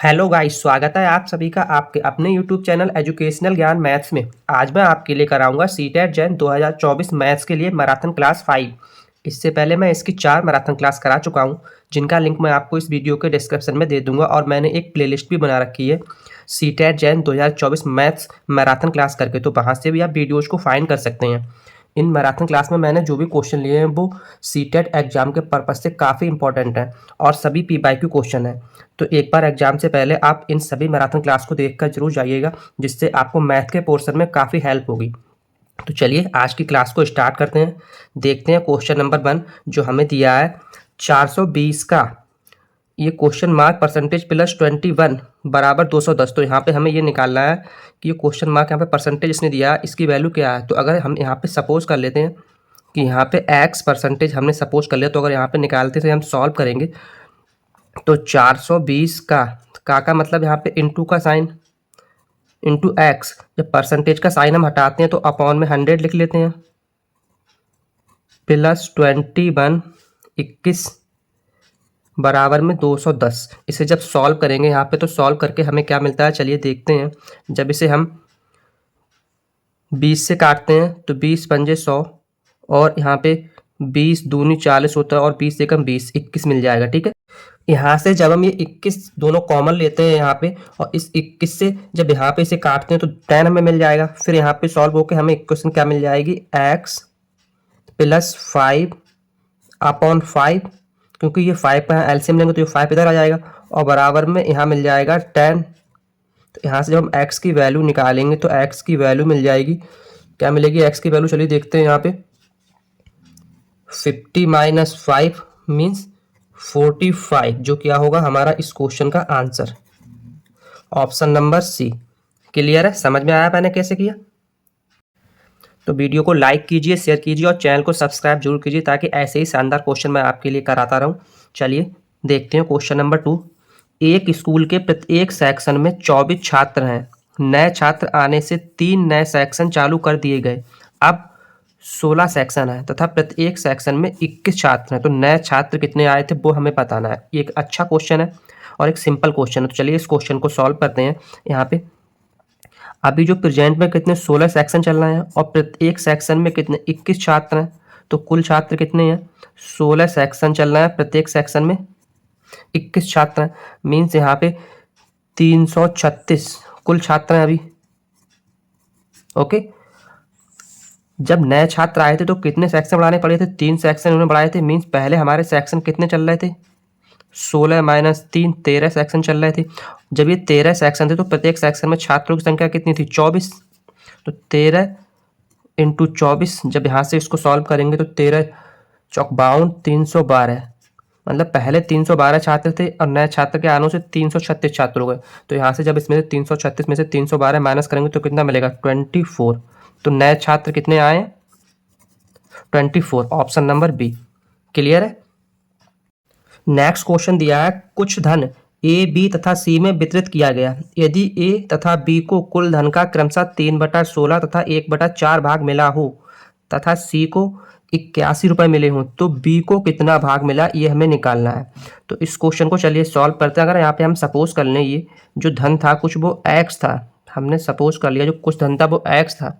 Hello guys, स्वागत है आप सभी का आपके अपने यूट्यूब चैनल एजुकेशनल ज्ञान मैथ्स में। आज मैं आपके लिए कराऊंगा सीटेट जैन 2024 मैथ्स के लिए मैराथन क्लास 5। इससे पहले मैं इसकी 4 मैराथन क्लास करा चुका हूं, जिनका लिंक मैं आपको इस वीडियो के डिस्क्रिप्शन में दे दूंगा। और मैंने एक प्लेलिस्ट भी बना रखी है CTET Jain 2024 maths marathon class करके, तो वहाँ से भी आप वीडियोज़ को फाइंड कर सकते हैं। इन मैराथन क्लास में मैंने जो भी क्वेश्चन लिए हैं वो सीटेट एग्जाम के पर्पज़ से काफ़ी इंपॉर्टेंट हैं और सभी पीवाईक्यू क्वेश्चन हैं। तो एक बार एग्जाम से पहले आप इन सभी मैराथन क्लास को देखकर जरूर जाइएगा, जिससे आपको मैथ के पोर्शन में काफ़ी हेल्प होगी। तो चलिए आज की क्लास को स्टार्ट करते हैं। देखते हैं क्वेश्चन नंबर 1 जो हमें दिया है 420 का ये क्वेश्चन मार्क परसेंटेज प्लस 21 बराबर 210। तो यहाँ पे हमें ये निकालना है कि ये क्वेश्चन मार्क यहाँ पे परसेंटेज इसने दिया है, इसकी वैल्यू क्या है। तो अगर हम यहाँ पे सपोज कर लेते हैं कि यहाँ पे x परसेंटेज हमने सपोज कर लिया, तो अगर यहाँ पे निकालते थे हम सॉल्व करेंगे तो 420 का मतलब यहाँ पे इंटू का साइन इंटू एक्स। जब परसेंटेज का साइन हम हटाते हैं तो अपॉन में 100 लिख लेते हैं प्लस 21 21 बराबर में 210। इसे जब सॉल्व करेंगे यहाँ पे तो सॉल्व करके हमें क्या मिलता है, चलिए देखते हैं। जब इसे हम 20 से काटते हैं तो 20 पंजे 100 और यहाँ पे 20 दूनी 40 होता है और 20 से कम 20 21 मिल जाएगा। ठीक है, यहाँ से जब हम ये 21 दोनों कॉमन लेते हैं यहाँ पे और इस 21 से जब यहाँ पे इसे काटते हैं तो 10 हमें मिल जाएगा। फिर यहाँ पे सॉल्व होकर हमें इक्वेशन क्या मिल जाएगी, x प्लस 5 अपॉन 5, क्योंकि ये 5 का एलसीएम लेंगे तो ये 5 इधर आ जाएगा और बराबर में यहाँ मिल जाएगा 10। तो यहाँ से जब हम x की वैल्यू निकालेंगे तो x की वैल्यू मिल जाएगी, क्या मिलेगी x की वैल्यू, चलिए देखते हैं। यहाँ पे 50 माइनस 5 मीन्स 45, जो क्या होगा हमारा इस क्वेश्चन का answer, option number C. Clear है, समझ में आया मैंने कैसे किया। तो वीडियो को लाइक कीजिए, शेयर कीजिए और चैनल को सब्सक्राइब जरूर कीजिए, ताकि ऐसे ही शानदार क्वेश्चन मैं आपके लिए कराता रहूं। चलिए देखते हैं क्वेश्चन नंबर 2। एक स्कूल के प्रत्येक सेक्शन में 24 छात्र हैं। नए छात्र आने से 3 नए सेक्शन चालू कर दिए गए। अब 16 सेक्शन है तथा प्रत्येक सेक्शन में 21 छात्र हैं। तो नए छात्र कितने आए थे वो हमें बताना है। ये एक अच्छा क्वेश्चन है और एक सिंपल क्वेश्चन है। तो चलिए इस क्वेश्चन को सॉल्व करते हैं। यहाँ पे अभी जो प्रेजेंट में कितने 16 सेक्शन चल रहे हैं और प्रत्येक सेक्शन में कितने 21 छात्र हैं। तो कुल छात्र कितने हैं, 16 सेक्शन चल रहा है, प्रत्येक सेक्शन में 21 छात्र हैं। मीन्स यहाँ पे 336 कुल छात्र हैं अभी। ओके, जब नए छात्र आए थे तो कितने सेक्शन बढ़ाने पड़े थे, 3 सेक्शन उन्होंने बढ़ाए थे। मीन्स पहले हमारे सेक्शन कितने चल रहे थे, 16 माइनस 3 13 सेक्शन चल रहे थे। जब ये 13 सेक्शन थे तो प्रत्येक सेक्शन में छात्रों की संख्या कितनी थी, 24। तो 13 इंटू 24, जब यहाँ से इसको सॉल्व करेंगे तो 13 चौक 52 312, मतलब पहले 312 छात्र थे और नए छात्र के आने से 336 छात्र हो गए। तो यहाँ से जब इसमें से 336 में से 312 माइनस करेंगे तो कितना मिलेगा, 24। तो नए छात्र कितने आए, 24, ऑप्शन नंबर बी। क्लियर है। नेक्स्ट क्वेश्चन दिया है, कुछ धन ए बी तथा सी में वितरित किया गया। यदि ए तथा बी को कुल धन का क्रमशः 3/16 तथा 1/4 भाग मिला हो तथा सी को 81 रुपये मिले हों, तो बी को कितना भाग मिला, ये हमें निकालना है। तो इस क्वेश्चन को चलिए सॉल्व करते हैं। अगर यहाँ पे हम सपोज कर लें ये जो धन था कुछ वो एक्स था, हमने सपोज कर लिया जो कुछ धन था वो एक्स था।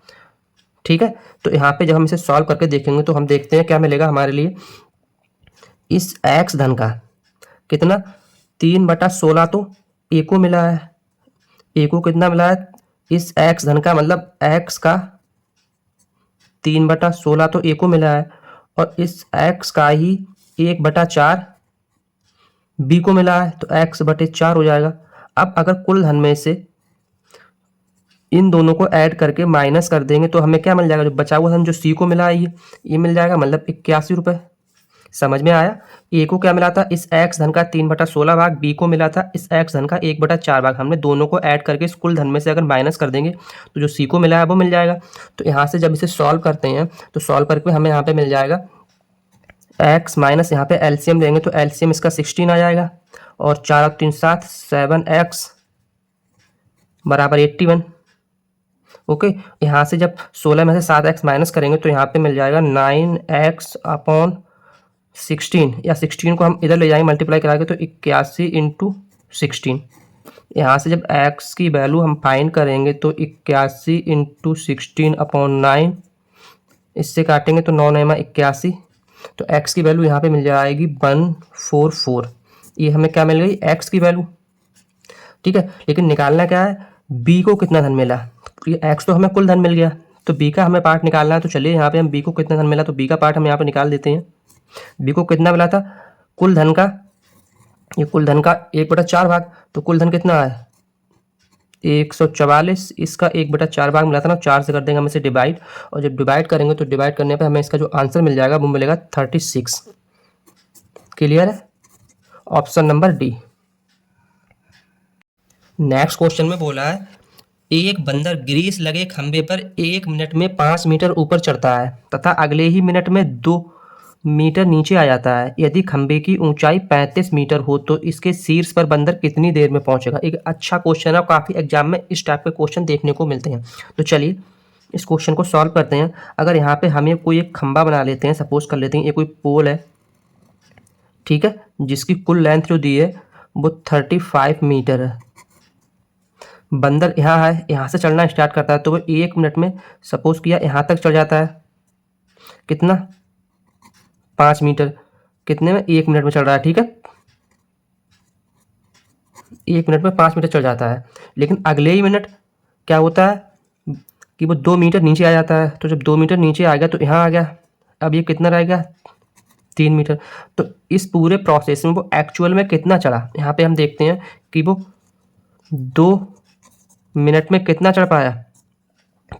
ठीक है, तो यहाँ पे जब हम इसे सॉल्व करके देखेंगे तो हम देखते हैं क्या मिलेगा हमारे लिए। इस एक्स धन का कितना 3/16 तो ए को मिला है, ए को कितना मिला है, इस एक्स धन का मतलब एक्स का 3/16 तो ए को मिला है और इस एक्स का ही 1/4 बी को मिला है, तो x/4 हो जाएगा। अब अगर कुल धन में से इन दोनों को ऐड करके माइनस कर देंगे तो हमें क्या मिल जाएगा, जो बचा हुआ धन जो सी को मिला है ये मिल जाएगा, मतलब 81 रुपये। समझ में आया। ए को क्या मिला था, इस एक्स धन का 3/16 भाग, बी को मिला था इस एक्स धन का 1/4 भाग। हमने दोनों को ऐड करके इस कुल धन में से अगर माइनस कर देंगे तो जो सी को मिला है वो मिल जाएगा। तो यहाँ से जब इसे सॉल्व करते हैं तो सॉल्व करके हमें यहाँ पे मिल जाएगा एक्स माइनस यहाँ पे एलसीएम लेंगे तो एलसीएम इसका 16 आ जाएगा और 4 और 3 7 7x बराबर 81। ओके, यहाँ से जब 16 में से 7x माइनस करेंगे तो यहाँ पे मिल जाएगा 9x अपॉन 16, या 16 को हम इधर ले जाएंगे मल्टीप्लाई करा के तो 81 इंटू 16। यहाँ से जब x की वैल्यू हम फाइंड करेंगे तो 81 इंटू 16/9, इससे काटेंगे तो 9 9 81, तो x की वैल्यू यहाँ पे मिल जाएगी 144। ये हमें क्या मिल गई, x की वैल्यू। ठीक है, लेकिन निकालना क्या है, b को कितना धन मिला। ये x तो हमें कुल धन मिल गया, तो b का हमें पार्ट निकालना है। तो चलिए यहाँ पे हम b को कितना धन मिला, तो b का पार्ट हम यहाँ पे निकाल देते हैं। b को कितना मिला था, कुल धन का, ये कुल धन का 1/4 भाग, तो कुल धन कितना है 144, इसका 1/4 भाग मिला था ना, 4 से कर देंगे हम इसे डिवाइड, और जब डिवाइड करेंगे तो डिवाइड करने पे हमें इसका जो आंसर मिल जाएगा वो मिलेगा 36। क्लियर है, option number D. Next question में बोला है एक बंदर ग्रीस लगे खंबे पर 1 मिनट में 5 मीटर ऊपर चढ़ता है तथा अगले ही मिनट में 2 मीटर नीचे आ जाता है। यदि खंबे की ऊंचाई 35 मीटर हो तो इसके शीर्ष पर बंदर कितनी देर में पहुंचेगा। एक अच्छा क्वेश्चन है, काफ़ी एग्जाम में इस टाइप के क्वेश्चन देखने को मिलते हैं। तो चलिए इस क्वेश्चन को सॉल्व करते हैं। अगर यहाँ पे हमें कोई एक खंबा बना लेते हैं, सपोज कर लेते हैं ये कोई पोल है, ठीक है, जिसकी कुल लेंथ जो दी है वो 35 मीटर है। बंदर यहाँ है, यहाँ से चढ़ना स्टार्ट करता है, तो वो 1 मिनट में सपोज किया यहाँ तक चढ़ जाता है, कितना 5 मीटर, कितने में 1 मिनट में चढ़ रहा है। ठीक है, 1 मिनट में 5 मीटर चढ़ जाता है, लेकिन अगले ही मिनट क्या होता है कि वो 2 मीटर नीचे आ जाता है। तो जब 2 मीटर नीचे आ गया तो यहाँ आ गया, अब ये कितना रह गया 3 मीटर। तो इस पूरे प्रोसेस में वो एक्चुअल में कितना चढ़ा, यहाँ पे हम देखते हैं कि वो 2 मिनट में कितना चढ़ पाया,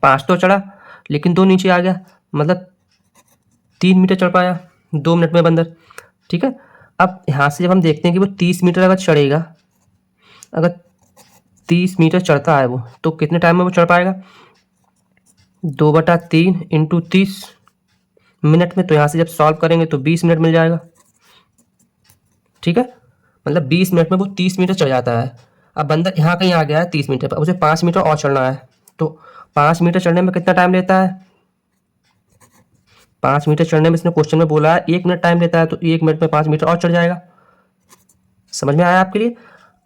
5 तो चढ़ा लेकिन 2 नीचे आ गया, मतलब 3 मीटर चढ़ पाया 2 मिनट में बंदर। ठीक है, अब यहाँ से जब हम देखते हैं कि वो 30 मीटर अगर चढ़ेगा, अगर 30 मीटर चढ़ता है वो, तो कितने टाइम में वो चढ़ पाएगा, 2/3 इंटू 30 मिनट में। तो यहाँ से जब सॉल्व करेंगे तो 20 मिनट मिल जाएगा। ठीक है, मतलब 20 मिनट में वो 30 मीटर चढ़ जाता है। अब बंदर यहाँ कहीं आ गया है 30 मीटर पर, उसे 5 मीटर और चढ़ना है, तो 5 मीटर चढ़ने में कितना टाइम लेता है, 5 मीटर चढ़ने में इसने क्वेश्चन में बोला है 1 मिनट टाइम लेता है, तो 1 मिनट में 5 मीटर और चढ़ जाएगा। समझ में आया आपके लिए।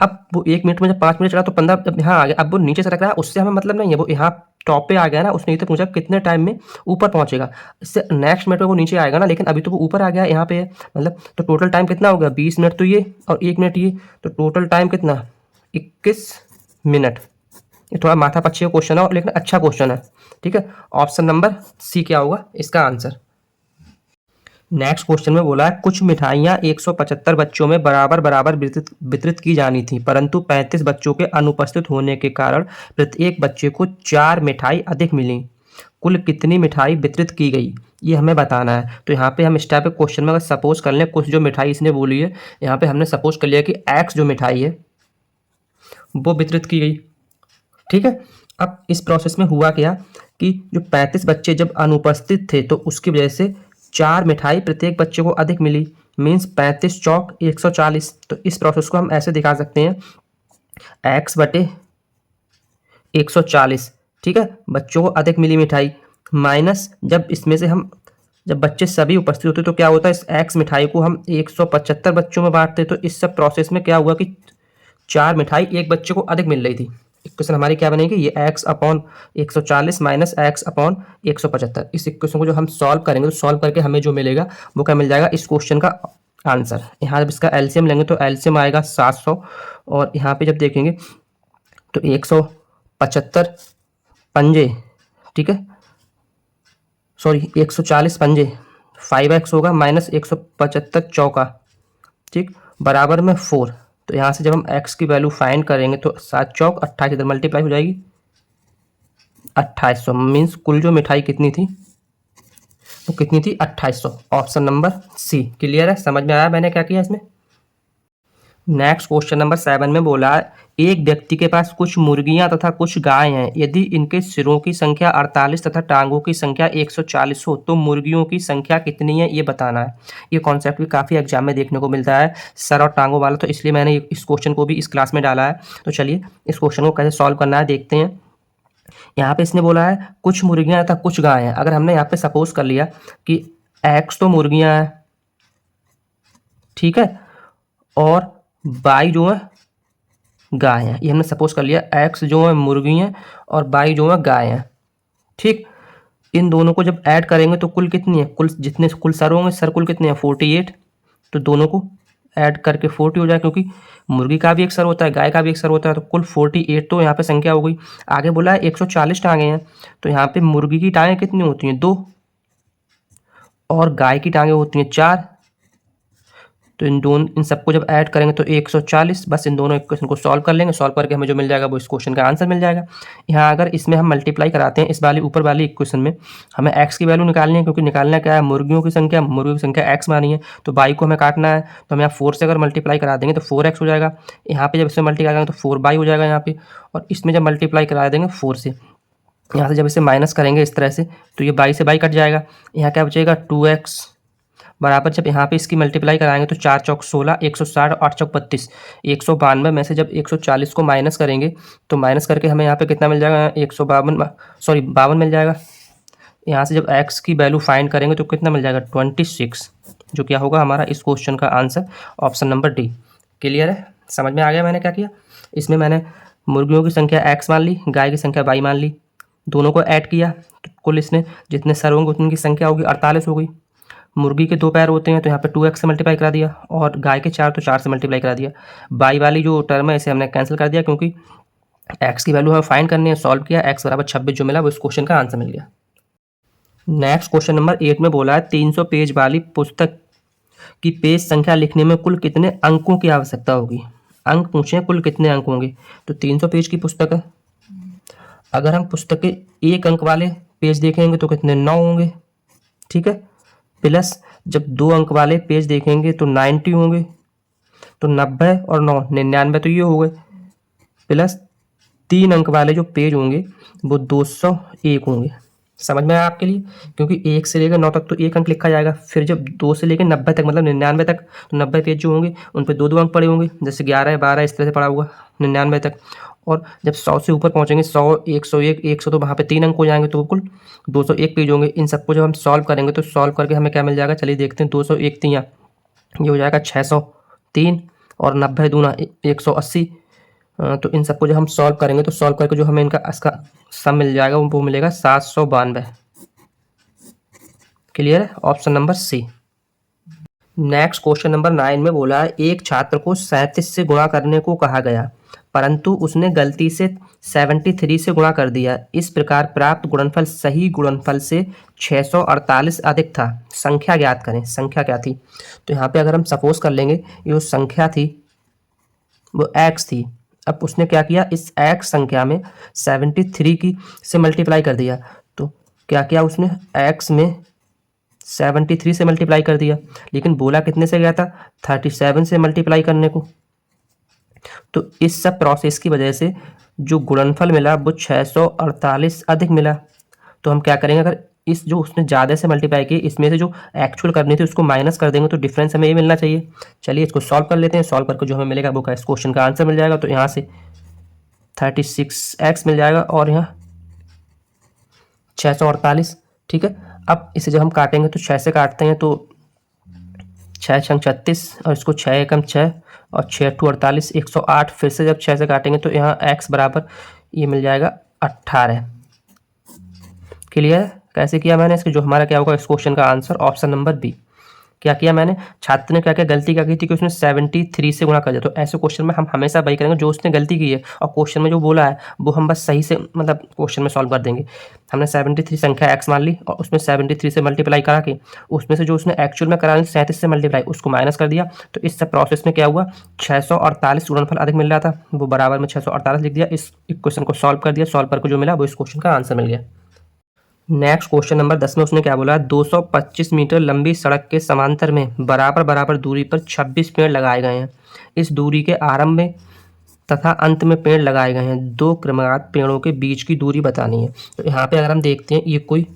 अब वो 1 मिनट में जब 5 मिनट चढ़ा तो 15 जब यहाँ आ गया, अब वो नीचे सरक रहा है, उससे हमें मतलब नहीं है, वो यहाँ टॉप पे आ गया ना, उसने ये तो पूछा कितने टाइम में ऊपर पहुंचेगा। इससे नेक्स्ट मिनट में वो नीचे आएगा ना, लेकिन अभी तो वो ऊपर आ गया यहाँ पे है, मतलब तो टोटल टाइम कितना होगा 20 मिनट तो ये और 1 मिनट ये, तो टोटल टाइम कितना 21 मिनट। ये थोड़ा माथा पच्ची का क्वेश्चन है लेकिन अच्छा क्वेश्चन है। ठीक है, ऑप्शन नंबर सी क्या होगा इसका आंसर। नेक्स्ट क्वेश्चन में बोला है कुछ मिठाइयाँ 175 बच्चों में बराबर बराबर वितरित की जानी थी, परंतु 35 बच्चों के अनुपस्थित होने के कारण प्रत्येक बच्चे को 4 मिठाई अधिक मिली। कुल कितनी मिठाई वितरित की गई, ये हमें बताना है। तो यहाँ पे हम इस टाइप के क्वेश्चन में अगर सपोज कर लें, कुछ जो मिठाई इसने बोली है, यहाँ पे हमने सपोज कर लिया कि एक्स जो मिठाई है वो वितरित की गई। ठीक है, अब इस प्रोसेस में हुआ क्या कि जो 35 बच्चे जब अनुपस्थित थे तो उसकी वजह से 4 मिठाई प्रत्येक बच्चे को अधिक मिली, मीन्स 35 चौक 140। तो इस प्रोसेस को हम ऐसे दिखा सकते हैं x/140। ठीक है, बच्चों को अधिक मिली मिठाई, माइनस जब इसमें से हम जब बच्चे सभी उपस्थित होते तो क्या होता है, इस x मिठाई को हम 175 बच्चों में बांटते। तो इस सब प्रोसेस में क्या हुआ कि 4 मिठाई एक बच्चे को अधिक मिल रही थी। इक्वेशन हमारी क्या बनेगी, ये x/140 माइनस x/175। इस इक्वेशन को जो हम सॉल्व करेंगे तो सॉल्व करके हमें जो मिलेगा वो क्या मिल जाएगा, इस क्वेश्चन का आंसर। यहाँ जब इसका एलसीएम लेंगे तो एलसीएम आएगा 700, और यहाँ पे जब देखेंगे तो 175 पंजे, ठीक है, सॉरी 140 पंजे 5x होगा माइनस 175 चौका, ठीक, बराबर में 4। तो यहाँ से जब हम x की वैल्यू फाइंड करेंगे तो 7 चौक 28 इधर मल्टीप्लाई हो जाएगी 2800, मीन्स कुल जो मिठाई कितनी थी वो कितनी थी 2800। Option number C. क्लियर है, समझ में आया मैंने क्या किया इसमें। नेक्स्ट क्वेश्चन नंबर 7 में बोला है एक व्यक्ति के पास कुछ मुर्गियां तथा कुछ गाय हैं, यदि इनके सिरों की संख्या 48 तथा टांगों की संख्या 140 हो तो मुर्गियों की संख्या कितनी है ये बताना है। ये कॉन्सेप्ट भी काफ़ी एग्जाम में देखने को मिलता है, सर और टांगों वाला, तो इसलिए मैंने इस क्वेश्चन को भी इस क्लास में डाला है। तो चलिए इस क्वेश्चन को कैसे सॉल्व करना है देखते हैं। यहाँ पे इसने बोला है कुछ मुर्गियाँ तथा कुछ गाय हैं। अगर हमने यहाँ पे सपोज कर लिया कि एक्स तो मुर्गियाँ हैं, ठीक है, और वाई जो है गाय हैं। ये हमने सपोज कर लिया एक्स जो है मुर्गी हैं और वाई जो है गाय हैं। ठीक, इन दोनों को जब ऐड करेंगे तो कुल कितनी है, कुल जितने कुल सर होंगे, सर कुल कितने हैं 48। तो दोनों को ऐड करके 40 हो जाए, क्योंकि मुर्गी का भी एक सर होता है, गाय का भी एक सर होता है। तो कुल 48 तो यहाँ पे संख्या हो गई। आगे बोला है 140 टांगे हैं, तो यहाँ पे मुर्गी की टांगे कितनी होती हैं 2 और गाय की टांगे होती हैं 4। तो इन सबको जब ऐड करेंगे तो 140। बस इन दोनों इक्वेशन को सॉल्व कर लेंगे, सॉल्व करके हमें जो मिल जाएगा वो इस क्वेश्चन का आंसर मिल जाएगा। यहाँ अगर इसमें हम मल्टीप्लाई कराते हैं, इस वाली ऊपर वाली इक्वेशन में हमें एक्स की वैल्यू निकालनी है, क्योंकि निकालना क्या है, मुर्गियों की संख्या एक्स मानी है, तो बाई को हमें काटना है। तो हम यहाँ 4 से अगर मल्टीप्लाई करा देंगे तो 4x हो जाएगा। यहाँ पे जब इसमें मल्टीप्लाई करेंगे तो 4y हो जाएगा यहाँ पे, और इसमें जब मल्टीप्लाई करा देंगे 4 से, यहाँ से जब इसे माइनस करेंगे इस तरह से, तो ये बाई से बाई कट जाएगा। यहाँ क्या बचेगा 2x बराबर, जब यहाँ पे इसकी मल्टीप्लाई कराएंगे तो 4 चौक 16, 160, 8 चौक 32, 192 में से जब 140 को माइनस करेंगे तो माइनस करके हमें यहाँ पे कितना मिल जाएगा, 52 मिल जाएगा। यहाँ से जब x की वैल्यू फाइंड करेंगे तो कितना मिल जाएगा 26, जो क्या होगा हमारा इस क्वेश्चन का answer option number D. Clear है, समझ में आ गया मैंने क्या किया। इसमें मैंने मुर्गियों की संख्या x मान ली, गाय की संख्या y मान ली, दोनों को ऐड किया तो कुल इसने जितने सर होंगे उतनी की संख्या होगी 48 हो गई। मुर्गी के 2 पैर होते हैं तो यहाँ पे 2x से मल्टीप्लाई करा दिया, और गाय के 4 तो 4 से मल्टीप्लाई करा दिया। बाई वाली जो टर्म है इसे हमने कैंसिल कर दिया, क्योंकि x की वैल्यू हमें फाइंड करनी है। सॉल्व किया, x बराबर 26 जो मिला वो इस क्वेश्चन का आंसर मिल गया। नेक्स्ट क्वेश्चन नंबर 8 में बोला है 300 पेज वाली पुस्तक की पेज संख्या लिखने में कुल कितने अंकों की आवश्यकता होगी। अंक पूछे कुल कितने अंक होंगे, तो 300 पेज की पुस्तक है। अगर हम पुस्तक के 1 अंक वाले पेज देखेंगे तो कितने 9 होंगे, ठीक है। प्लस जब 2 अंक वाले पेज देखेंगे तो 90 होंगे, तो 90 और 9 99 तो ये हो गए। प्लस 3 अंक वाले जो पेज होंगे वो 201 होंगे। समझ में आया आपके लिए, क्योंकि 1 से लेकर 9 तक तो 1 अंक लिखा जाएगा, फिर जब 2 से लेकर 90 तक मतलब 99 तक, तो 90 पेज जो होंगे उन पर 2-2 अंक पड़े होंगे, जैसे 11 12 इस तरह से पड़ा होगा 99 तक। और जब 100 से ऊपर पहुंचेंगे 100 101 100 तो वहाँ पे 3 अंक हो जाएंगे, तो कुल 201 पेज होंगे। इन सबको जब हम सॉल्व करेंगे तो सॉल्व करके हमें क्या मिल जाएगा, चलिए देखते हैं। 201 3 ये हो जाएगा 603, और 90 दूना 180। तो इन सबको जब हम सॉल्व करेंगे तो सॉल्व करके जो हमें इनका इसका सम मिल जाएगा वो मिलेगा 792। क्लियर है, option number C. Next question number 9 में बोला है एक छात्र को 37 से गुणा करने को कहा गया, परंतु उसने गलती से 73 से गुणा कर दिया। इस प्रकार प्राप्त गुणनफल सही गुणनफल से 648 अधिक था। संख्या ज्ञात करें। संख्या क्या थी, तो यहाँ पे अगर हम सपोज कर लेंगे ये जो संख्या थी वो x थी। अब उसने क्या किया, इस x संख्या में 73 की से मल्टीप्लाई कर दिया। तो क्या किया उसने, x में 73 से मल्टीप्लाई कर दिया, लेकिन बोला कितने से गया था 37 से मल्टीप्लाई करने को। तो इस सब प्रोसेस की वजह से जो गुणनफल मिला वो 648 अधिक मिला। तो हम क्या करेंगे, अगर इस जो उसने ज़्यादा से मल्टीप्लाई की इसमें से जो एक्चुअल करनी थी उसको माइनस कर देंगे तो डिफरेंस हमें ये मिलना चाहिए। चलिए इसको सॉल्व कर लेते हैं। सॉल्व करके जो हमें मिलेगा वो इस क्वेश्चन का आंसर मिल जाएगा। तो यहाँ से 36x मिल जाएगा और यहाँ 648, ठीक है। अब इसे जब हम काटेंगे तो 6 से काटते हैं तो 6 छंग 36 और इसको 6 एकम 6 और 6 टू 48 108। फिर से जब 6 से काटेंगे तो यहाँ x बराबर ये मिल जाएगा 18। क्लियर है, कैसे किया मैंने इसके जो हमारा क्या होगा इस क्वेश्चन का आंसर ऑप्शन नंबर बी। क्या किया मैंने, छात्र ने क्या क्या गलती क्या की थी कि उसने 73 से गुणा कर दिया। तो ऐसे क्वेश्चन में हम हमेशा वही करेंगे जो उसने गलती की है, और क्वेश्चन में जो बोला है वो हम बस सही से मतलब क्वेश्चन में सॉल्व कर देंगे। हमने 73 संख्या x मान ली और उसमें 73 से मल्टीप्लाई करा के उसमें से जो उसने एक्चुअल में करा 37 से मल्टीप्लाई उसको माइनस कर दिया। तो इस सब प्रोसेस में क्या हुआ 648 गुणनफल अधिक मिल रहा था, वो बराबर में 648 लिख दिया। इस इक्वेशन को सॉल्व कर दिया, सॉल्व करके जो मिला वो इस क्वेश्चन का आंसर मिल गया। नेक्स्ट क्वेश्चन नंबर 10 में उसने क्या बोला, 225 मीटर लंबी सड़क के समांतर में बराबर बराबर दूरी पर 26 पेड़ लगाए गए हैं। इस दूरी के आरंभ में तथा अंत में पेड़ लगाए गए हैं। दो क्रमागत पेड़ों के बीच की दूरी बतानी है। तो यहाँ पे अगर हम देखते हैं ये कोई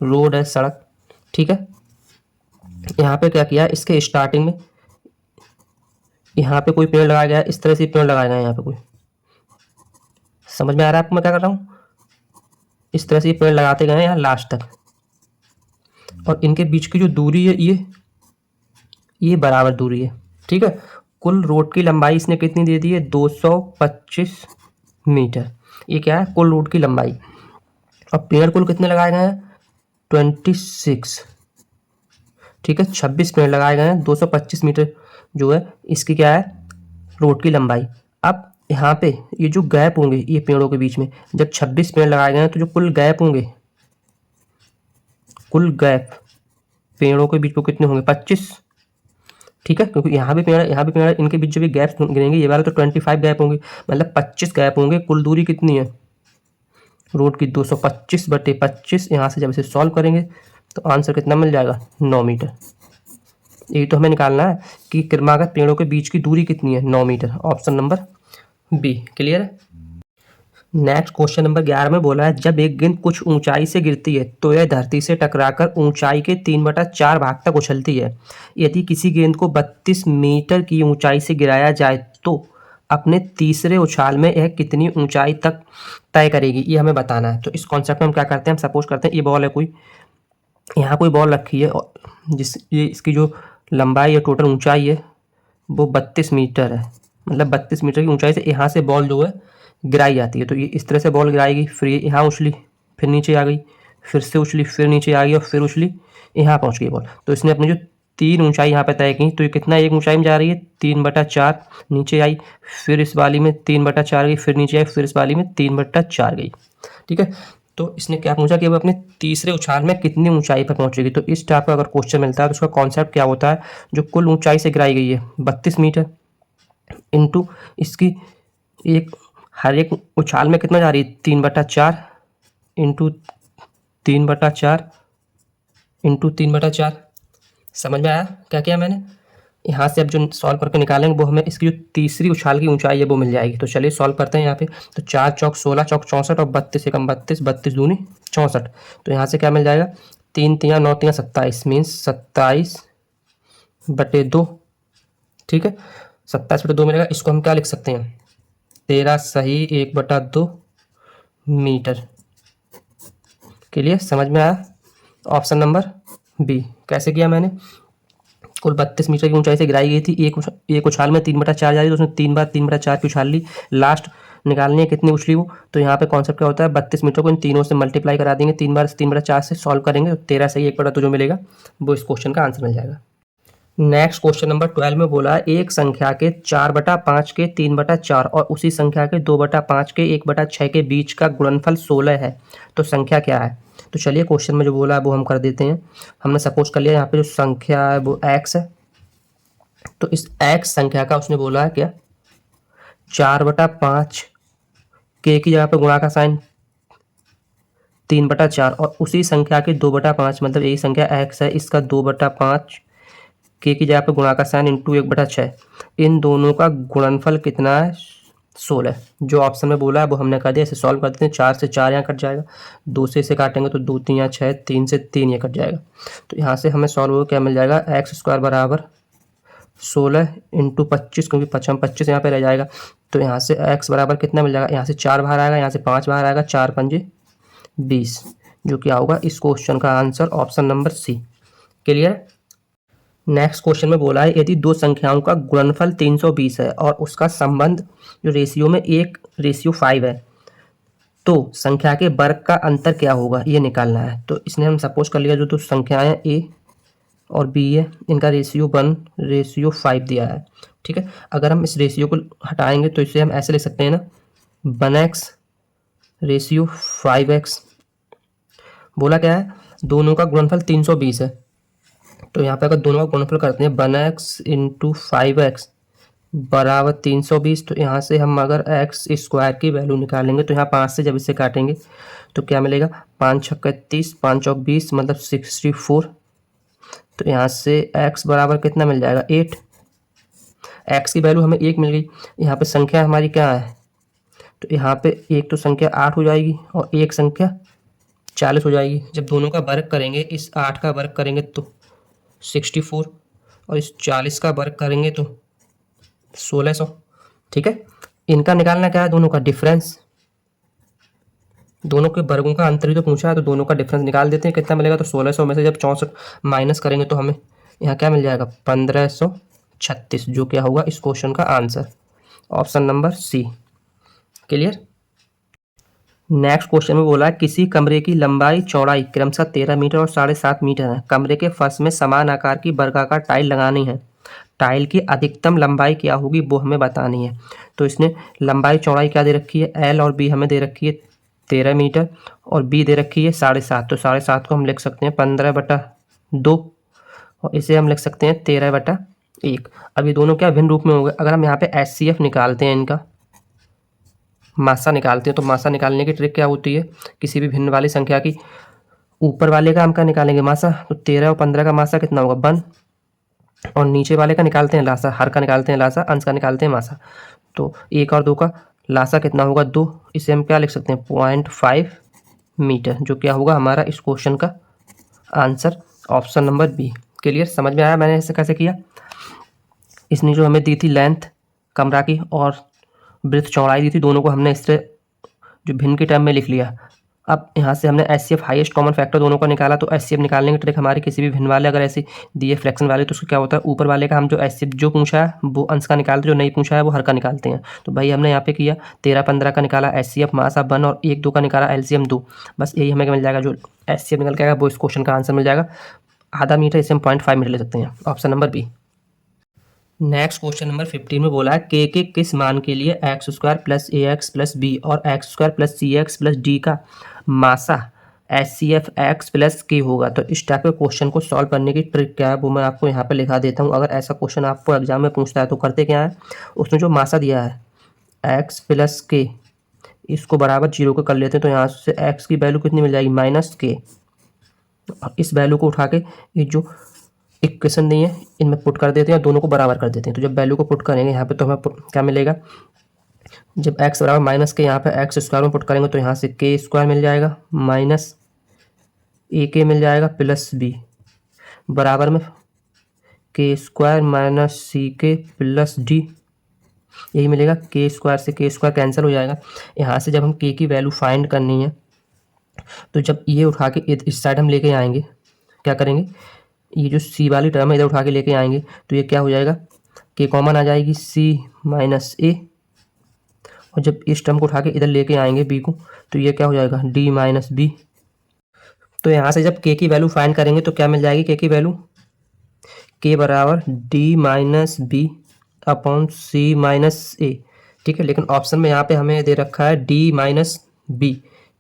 रोड है, सड़क, ठीक है। यहाँ पे क्या किया, इसके स्टार्टिंग में यहाँ पे कोई पेड़ लगाया गया, इस तरह से पेड़ लगाए गए हैं। यहाँ पे कोई समझ में आ रहा है आपको मैं क्या कर रहा हूँ, इस तरह से ये पेड़ लगाते गए यहाँ लास्ट तक, और इनके बीच की जो दूरी है ये बराबर दूरी है, ठीक है। कुल रोड की लंबाई इसने कितनी दे दी है, 225 मीटर। ये क्या है, कुल रोड की लंबाई। अब पेड़ कुल कितने लगाए गए हैं, 26, ठीक है, 26 पेड़ लगाए गए हैं, 225 मीटर जो है इसकी क्या है, रोड की लंबाई। अब यहाँ पे ये जो गैप होंगे ये पेड़ों के बीच में, जब 26 पेड़ लगाए गए हैं तो जो कुल गैप होंगे, कुल गैप पेड़ों के बीच में कितने होंगे, 25, ठीक है, क्योंकि यहाँ भी पेड़ है, यहाँ भी पेड़ है, इनके बीच जो भी गैप गिनेंगे ये वाले तो 25 गैप होंगे, मतलब 25 गैप होंगे। कुल दूरी कितनी है रोड की, 225/25। यहाँ से जब इसे सॉल्व करेंगे तो आंसर कितना मिल जाएगा, 9 मीटर। यही तो हमें निकालना है कि क्रमागत पेड़ों के बीच की दूरी कितनी है, 9 metre. Option number B clear है। नेक्स्ट क्वेश्चन नंबर 11 में बोला है, जब एक गेंद कुछ ऊंचाई से गिरती है तो यह धरती से टकराकर ऊंचाई के 3/4 भाग तक उछलती है। यदि किसी गेंद को 32 मीटर की ऊंचाई से गिराया जाए तो अपने तीसरे उछाल में यह कितनी ऊंचाई तक तय करेगी, ये हमें बताना है। तो इस कॉन्सेप्ट में हम क्या करते हैं, हम सपोज करते हैं ये बॉल है कोई, यहाँ कोई बॉल रखी है और ये इसकी जो लंबाई या टोटल ऊंचाई है वो 32 मीटर है, मतलब 32 मीटर की ऊंचाई से यहाँ से बॉल जो है गिराई जाती है। तो ये इस तरह से बॉल गिराएगी, फिर ये यहाँ उछली, फिर नीचे आ गई, फिर से उछली, फिर नीचे आ गई और फिर उछली, यहाँ पहुँच गई बॉल। तो इसने अपनी जो 3 ऊंचाई यहाँ पे तय की, तो ये कितना एक ऊंचाई में जा रही है, 3/4 नीचे आई, फिर इस वाली में 3/4 गई, फिर नीचे आई, फिर इस वाली में 3/4 गई, ठीक है। तो इसने क्या पूछा कि अब अपने तीसरे उछाल में कितनी ऊंचाई पर पहुंचेगी। तो इस टाइप का अगर क्वेश्चन मिलता है तो उसका कॉन्सेप्ट क्या होता है, जो कुल ऊंचाई से गिराई गई है 32 मीटर इंटू इसकी एक हर एक उछाल में कितना जा रही है, 3/4 इंटू 3/4 इंटू 3/4। समझ में आया क्या किया मैंने। यहाँ से अब जो सॉल्व करके निकालेंगे वो हमें इसकी जो तीसरी उछाल की ऊंचाई है वो मिल जाएगी। तो चलिए सॉल्व करते हैं यहाँ पे। तो 4 चौक 16 चौक 64 और 32 एकम 32, 32 दूनी 64। तो यहाँ से क्या मिल जाएगा, 3 तियाँ 9 तियाँ 27 मीन्स 27/2, ठीक है, 27/2 मिलेगा। इसको हम क्या लिख सकते हैं, 13 सही 1/2 मीटर। क्लियर, समझ में आया। Option number B. कैसे किया मैंने, कुल 32 मीटर की ऊंचाई से गिराई गई थी, एक उछाल में 3/4 जा रही, तो उसने 3 बार 3/4 की उछाल ली, लास्ट निकालनी है कितनी उछली वो। तो यहाँ पे कॉन्सेप्ट क्या होता है, 32 मीटर को इन तीनों से मल्टीप्लाई करा देंगे, 3 बार 3/4 से सॉल्व करेंगे तो 13 सही 1/2 जो मिलेगा वो इस क्वेश्चन का आंसर मिल जाएगा। नेक्स्ट क्वेश्चन नंबर 12 में बोला है, एक संख्या के 4/5 के 3/4 और उसी संख्या के 2/5 के 1/6 के बीच का गुणनफल 16 है, तो संख्या क्या है। तो चलिए क्वेश्चन में जो बोला है वो हम कर देते हैं। हमने सपोज कर लिया यहाँ पे जो संख्या है वो x है, तो इस x संख्या का उसने बोला है क्या, 4/5 के की जगह पे गुणा का साइन 3/4 और उसी संख्या के 2/5, मतलब यही संख्या x है, इसका 2/5 के की जगह पे गुणा का साइन इंटू 1/6। इन दोनों का गुणनफल कितना है, 16। जो ऑप्शन में बोला है वो हमने कर दिया। इसे सॉल्व कर देते हैं, 4 से 4 यहाँ कट जाएगा, 2 से इसे काटेंगे तो 2 3 6, 3 से 3 ये कट जाएगा। तो यहाँ से हमें सॉल्व हो क्या मिल जाएगा, x² बराबर 16 इंटू 25, क्योंकि 25 यहाँ पे रह जाएगा। तो यहाँ से x बराबर कितना मिल जाएगा, यहाँ से 4 बाहर आएगा, यहाँ से 5 बाहर आएगा, 4 पंजे 20, जो क्या होगा इस क्वेश्चन का answer option number C. Clear. Next question में बोला है, यदि दो संख्याओं का गुणनफल 320 है और उसका संबंध जो रेशियो में 1:5 है, तो संख्या के वर्ग का अंतर क्या होगा, ये निकालना है। तो इसने हम सपोज कर लिया जो तो संख्याएं a और b है, इनका रेशियो 1:5 दिया है, ठीक है। अगर हम इस रेशियो को हटाएंगे तो इसे हम ऐसे लिख सकते हैं ना, 1x रेशियो 5x। बोला क्या है, दोनों का गुणनफल 320 है, तो यहाँ पे अगर दोनों का गुणनफल करते हैं 1x इंटू 5x बराबर 320, तो यहाँ से हम अगर x² की वैल्यू निकालेंगे तो यहाँ 5 से जब इसे काटेंगे तो क्या मिलेगा, 5 छक्का 30, 5 चौक 20, मतलब 64। तो यहाँ से x बराबर कितना मिल जाएगा, 8। x की वैल्यू हमें 1 मिल गई। यहाँ पे संख्या हमारी क्या है, तो यहाँ पे एक तो संख्या 8 हो जाएगी और एक संख्या 40 हो जाएगी। जब दोनों का वर्ग करेंगे, इस 8 का वर्ग करेंगे तो 64 और इस 40 का वर्ग करेंगे तो 1600, ठीक है। इनका निकालना क्या है, दोनों का डिफरेंस, दोनों के वर्गों का अंतर ही तो पूछा है, तो दोनों का डिफरेंस निकाल देते हैं। कितना मिलेगा, तो 1600 में से जब 64 माइनस करेंगे तो हमें यहाँ क्या मिल जाएगा, 1500 36, जो क्या होगा इस क्वेश्चन का answer, option number C. Clear. Next question में बोला है किसी कमरे की लंबाई चौड़ाई क्रमशः 13 मीटर और 7.5 मीटर है। कमरे के फर्श में समान आकार की वर्गाकार टाइल लगानी है। टाइल की अधिकतम लंबाई क्या होगी वो हमें बतानी है। तो इसने लंबाई चौड़ाई क्या दे रखी है, एल और बी हमें दे रखी है 13 मीटर और बी दे रखी है 7.5। तो 7.5 को हम लिख सकते हैं 15/2 और इसे हम लिख सकते हैं 13/1। अब ये दोनों क्या भिन्न रूप में हो गए। अगर हम यहाँ पे HCF निकालते हैं, इनका मासा निकालते हैं, तो मासा निकालने की ट्रिक क्या होती है, किसी भी भिन्न वाली संख्या की ऊपर वाले का हम क्या निकालेंगे मासा, तो 13 और 15 का मासा कितना होगा 1 और नीचे वाले का निकालते हैं लासा, हर का निकालते हैं लासा, अंश का निकालते हैं मासा। तो 1 और 2 का लासा कितना होगा 2, इसे हम क्या लिख सकते हैं 0.5 मीटर, जो क्या होगा हमारा इस क्वेश्चन का answer, option number B. Clear, समझ में आया मैंने इसे कैसे किया। इसने जो हमें दी थी लेंथ कमरा की और ब्रेथ चौड़ाई दी थी, दोनों को हमने इससे जो भिन्न के टर्म में लिख लिया। अब यहाँ से हमने HCF हाईएस्ट कॉमन फैक्टर दोनों का निकाला। तो HCF निकालने की ट्रिक हमारी किसी भी भिन्न वाले अगर ऐसी दिए फ्रैक्शन वाले, तो उसको क्या होता है ऊपर वाले का हम जो HCF जो पूछा है वो अंश का निकालते, जो नहीं पूछा है वो हर का निकालते हैं। तो भाई हमने यहाँ पे किया 13-15 का निकाला HCF मास ऑफ 1 और 1-2 का निकाला LCM 2। बस यही हमें मिल जाएगा, जो HCF निकल के आएगा वो इस क्वेश्चन का आंसर मिल जाएगा। आधा मीटर, इसे हम 0.5 मीटर ले सकते हैं, option number B. Next question number 15 में बोला है के किस मान के लिए x² + ax + b और x² + cx + d का मासा HCF x + k होगा। तो इस टाइप के क्वेश्चन को सॉल्व करने की ट्रिक क्या है वो मैं आपको यहाँ पे लिखा देता हूँ। अगर ऐसा क्वेश्चन आपको एग्जाम में पूछता है तो करते क्या है, उसने जो मासा दिया है x + k, इसको बराबर 0 को कर लेते हैं। तो यहाँ से x की वैल्यू कितनी मिल जाएगी -k। इस वैल्यू को उठा के ये जो इक्वेशन नहीं है इनमें पुट कर देते हैं और दोनों को बराबर कर देते हैं। तो जब वैल्यू को पुट करेंगे यहाँ पे तो हमें क्या मिलेगा, जब x बराबर -k यहाँ पे x² में पुट करेंगे तो यहाँ से k² मिल जाएगा -ak मिल जाएगा +b बराबर में k² - ck + d, यही मिलेगा। k² से k² कैंसिल हो जाएगा। यहाँ से जब हम k की वैल्यू फाइंड करनी है तो जब ये उठा के इस साइड हम लेके आएंगे, क्या करेंगे, ये जो c वाली टर्म है इधर उठा के लेके आएंगे तो ये क्या हो जाएगा, k कॉमन आ जाएगी c - a, और जब इस टर्म को उठा के इधर लेके आएंगे b को तो ये क्या हो जाएगा d - b। तो यहाँ से जब k की वैल्यू फाइंड करेंगे तो क्या मिल जाएगी, k की वैल्यू k बराबर d - b upon c - a। ठीक है, लेकिन ऑप्शन में यहाँ पे हमें दे रखा है d - b,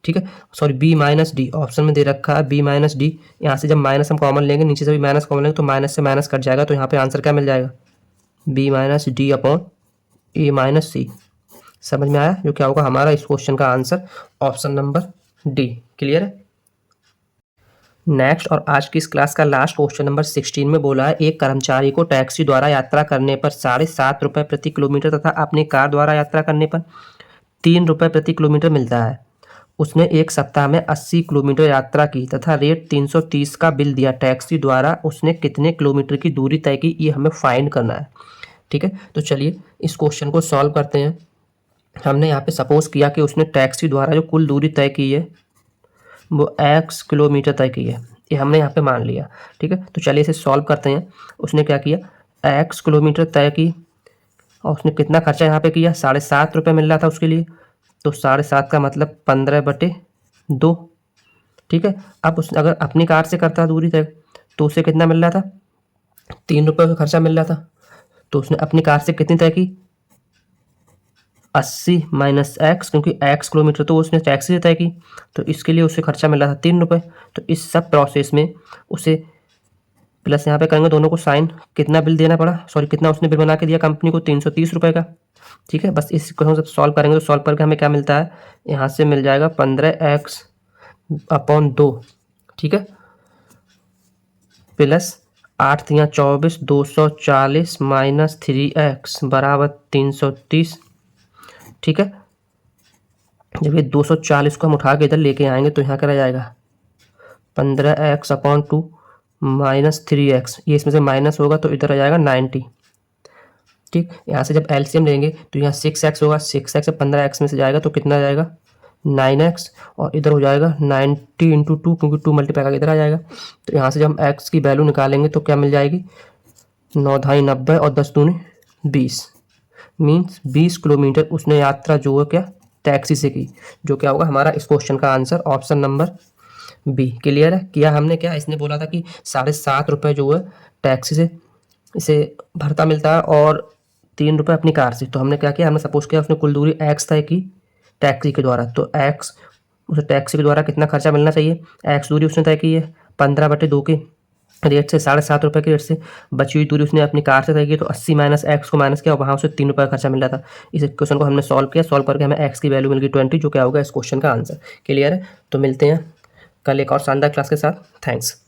ठीक है, सॉरी b - d, ऑप्शन में दे रखा है b - d। यहाँ से जब माइनस हम कॉमन लेंगे, नीचे से भी माइनस कॉमन लेंगे तो माइनस से माइनस कट जाएगा। तो यहाँ पे आंसर क्या मिल जाएगा b - d upon a - c। समझ में आया, जो क्या होगा हमारा इस क्वेश्चन का answer, option number D. Clear है। नेक्स्ट और आज की इस क्लास का लास्ट क्वेश्चन नंबर 16 में बोला है एक कर्मचारी को टैक्सी द्वारा यात्रा करने पर 7.5 रुपये प्रति किलोमीटर तथा अपनी कार द्वारा यात्रा करने पर 3 रुपये प्रति किलोमीटर मिलता है। उसने एक सप्ताह में 80 किलोमीटर यात्रा की तथा रेट 330 का बिल दिया। टैक्सी द्वारा उसने कितने किलोमीटर की दूरी तय की, ये हमें फाइंड करना है। ठीक है, तो चलिए इस क्वेश्चन को सॉल्व करते हैं। हमने यहाँ पे सपोज किया कि उसने टैक्सी द्वारा जो कुल दूरी तय की है वो x किलोमीटर तय की है, ये हमने यहाँ पे मान लिया। ठीक है, तो चलिए इसे सॉल्व करते हैं। उसने क्या किया, x किलोमीटर तय की और उसने कितना खर्चा यहाँ पे किया, 7.5 रुपये मिल रहा था उसके लिए। तो 7.5 का मतलब 15/2। ठीक है, अब उसने अगर अपनी कार से करता दूरी तय तो उसे कितना मिल रहा था, 3 रुपये का खर्चा मिल रहा था। तो उसने अपनी कार से कितनी तय की, 80 - x, क्योंकि x किलोमीटर तो उसने टैक्सी से तय की, तो इसके लिए उसे खर्चा मिल रहा था 3 रुपये। तो इस सब प्रोसेस में उसे प्लस यहाँ पे करेंगे दोनों को साइन, कितना बिल देना पड़ा, सॉरी कितना उसने बिल बना के दिया कंपनी को, 330 रुपये का। ठीक है, बस इस क्वेश्चन जब सॉल्व करेंगे तो सॉल्व करके हमें क्या मिलता है, यहाँ से मिल जाएगा 15x/2। ठीक है, प्लस 8 × 3 = 24, 240 - 3x बराबर 330। ठीक है, जब ये 240 को हम उठा के इधर लेके आएंगे तो यहाँ करा जाएगा 15x/2 - 3x, ये इसमें से माइनस होगा तो इधर आ जाएगा 90। ठीक, यहाँ से जब एलसीएम लेंगे तो यहाँ 6x होगा, 6x 15x में से जाएगा तो कितना आ जाएगा 9x, और इधर हो जाएगा 90 × 2, क्योंकि 2 मल्टीप्लाई करके इधर आ जाएगा। तो यहाँ से जब हम x की वैल्यू निकालेंगे तो क्या मिल जाएगी 9 ढाई 90 और 10 दूनी 20 मीन्स 20 किलोमीटर उसने यात्रा जो है क्या टैक्सी से की, जो क्या होगा हमारा इस क्वेश्चन का answer option number B. Clear है? किया हमने क्या, इसने बोला था कि 7.5 रुपये जो है टैक्सी से इसे भरता मिलता है और 3 रुपये अपनी कार से। तो हमने क्या किया, हमने सपोज किया उसने कुल दूरी एक्स तय की टैक्सी के द्वारा, तो एक्स उसे टैक्सी के द्वारा कितना खर्चा मिलना चाहिए, एक्स दूरी उसने तय की है 15/2 के रेट से, 7.5 रुपये के रेट से। बची हुई दूरी उसने अपनी कार से तय की, तो 80 माइनस एक्स को माइनस किया और वहाँ उसे 3 रुपये का खर्चा मिल रहा था। इस क्वेश्चन को हमने सॉल्व किया, सॉल्व करके हमें एक्स की वैल्यू मिल गई 20, जो क्या होगा इस क्वेश्चन का आंसर। क्लियर है? तो मिलते हैं कल एक और शानदार क्लास के साथ। थैंक्स।